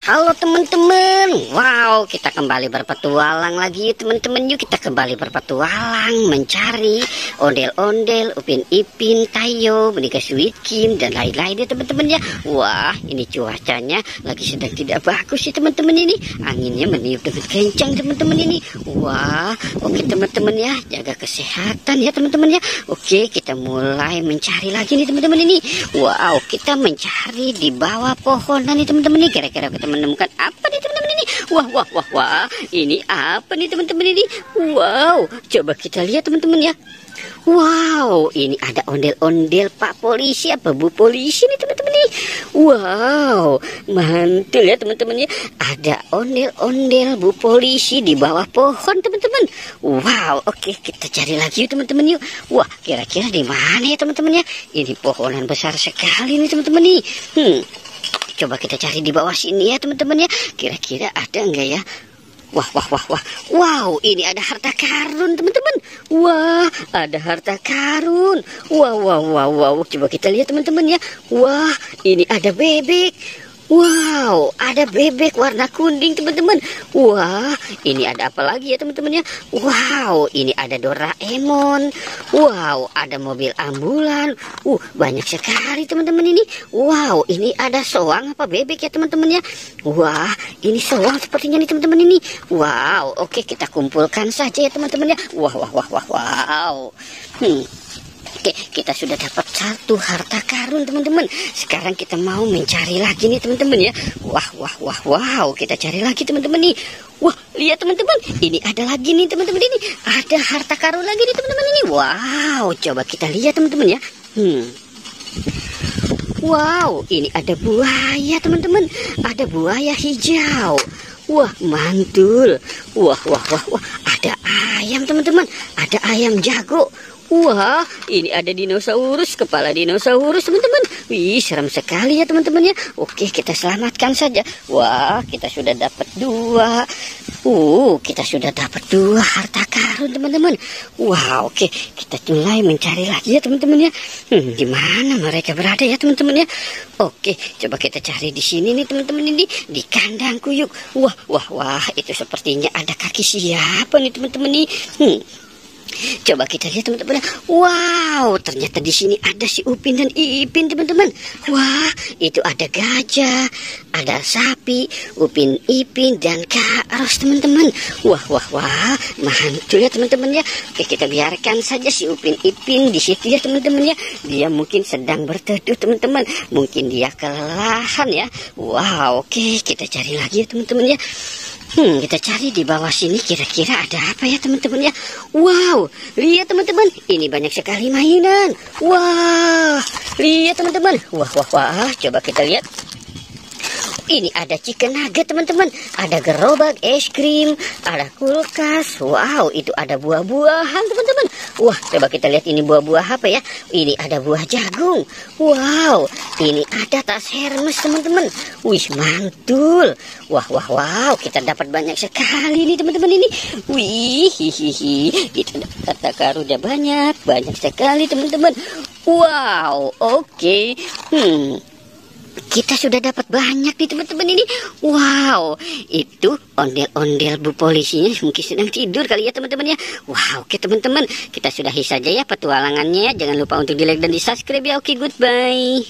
Halo teman-teman, wow, kita kembali berpetualang lagi teman-teman. Yuk kita kembali berpetualang mencari ondel-ondel, Upin Ipin, Tayo, boneka Sweet Kim dan lain-lain ya teman-teman ya. Wah, ini cuacanya lagi sedang tidak bagus sih teman-teman ini. Anginnya meniup dengan kencang teman-teman ini. Wah, oke teman-teman ya, jaga kesehatan ya teman-teman ya. Oke, kita mulai mencari lagi nih teman-teman ini. Wow, kita mencari di bawah pohonan nih teman-teman ini. Kira-kira kita menemukan apa nih teman-teman ini? Wah, ini apa nih teman-teman ini? Wow, coba kita lihat teman-teman ya. Wow, ini ada ondel-ondel Pak Polisi apa Bu Polisi nih teman-teman nih. Wow, mantul ya teman-teman ya. Ada ondel-ondel Bu Polisi di bawah pohon teman-teman. Wow, oke kita cari lagi yuk teman-teman yuk. Wah, kira-kira di mana ya teman-teman ya? Ini pohonan besar sekali nih teman-teman nih. Coba kita cari di bawah sini ya teman-teman ya. Kira-kira ada enggak ya? Wah. Wow, ini ada harta karun teman-teman. Wah, ada harta karun. Wow. Coba kita lihat teman-teman ya. Wah, ini ada bebek. Wow, ada bebek warna kuning teman-teman. Wah, ini ada apa lagi ya teman-teman ya? Wow, ini ada Doraemon. Wow, ada mobil ambulan. Banyak sekali teman-teman ini. Wow, ini ada soang apa bebek ya teman-teman ya? Wah, ini soang sepertinya nih teman-teman ini. Wow, oke kita kumpulkan saja ya teman-teman ya. Wow. Oke, kita sudah dapat satu harta karun teman-teman. Sekarang kita mau mencari lagi nih teman-teman ya. Wow, kita cari lagi teman-teman nih. Wah, lihat teman-teman, ini ada lagi nih teman-teman ini. Ada harta karun lagi nih teman-teman ini. Wow, coba kita lihat teman-teman ya. Wow, ini ada buaya teman-teman. Ada buaya hijau. Wah, mantul. Wah. Ada ayam teman-teman. Ada ayam jago. Wah, ini ada dinosaurus, kepala dinosaurus teman-teman. Wih, serem sekali ya teman-teman ya. Oke, kita selamatkan saja. Wah, kita sudah dapat dua. Kita sudah dapat dua harta karun teman-teman. Wah, oke, kita mulai mencari lagi ya teman-teman ya. Di mana mereka berada ya teman-teman ya? Oke, coba kita cari di sini nih teman-teman ini, di kandang kuyuk. Wah, itu sepertinya ada kaki siapa nih teman-teman nih? Coba kita lihat teman-teman. Wow, ternyata di sini ada si Upin dan Ipin teman-teman. Wah, itu ada gajah, ada sapi, Upin Ipin dan Kak Ros teman-teman. Wah, mantul ya teman-teman ya. Oke, kita biarkan saja si Upin Ipin di situ ya teman-teman ya. Dia mungkin sedang berteduh teman-teman. Mungkin dia kelelahan ya. Wow, oke kita cari lagi ya teman-teman ya. Kita cari di bawah sini kira-kira ada apa ya teman-teman ya. Wow, lihat teman-teman, ini banyak sekali mainan. Wah, lihat teman-teman. Wah, coba kita lihat. Ini ada chicken nugget teman-teman. Ada gerobak es krim, ada kulkas. Wow, itu ada buah-buahan teman-teman. Wah, coba kita lihat ini buah-buah apa ya. Ini ada buah jagung. Wow, ini ada tas Hermes teman-teman. Wih, mantul. Wah, kita dapat banyak sekali nih teman-teman ini. Wih, kita dapat harta karunnya banyak sekali teman-teman. Wow, oke. Kita sudah dapat banyak nih teman-teman ini. Wow, itu ondel-ondel Bu Polisinya mungkin sedang tidur kali ya teman-teman ya. Wow, oke teman-teman, kita sudahi saja ya petualangannya. Jangan lupa untuk di like dan di subscribe ya. Oke, goodbye.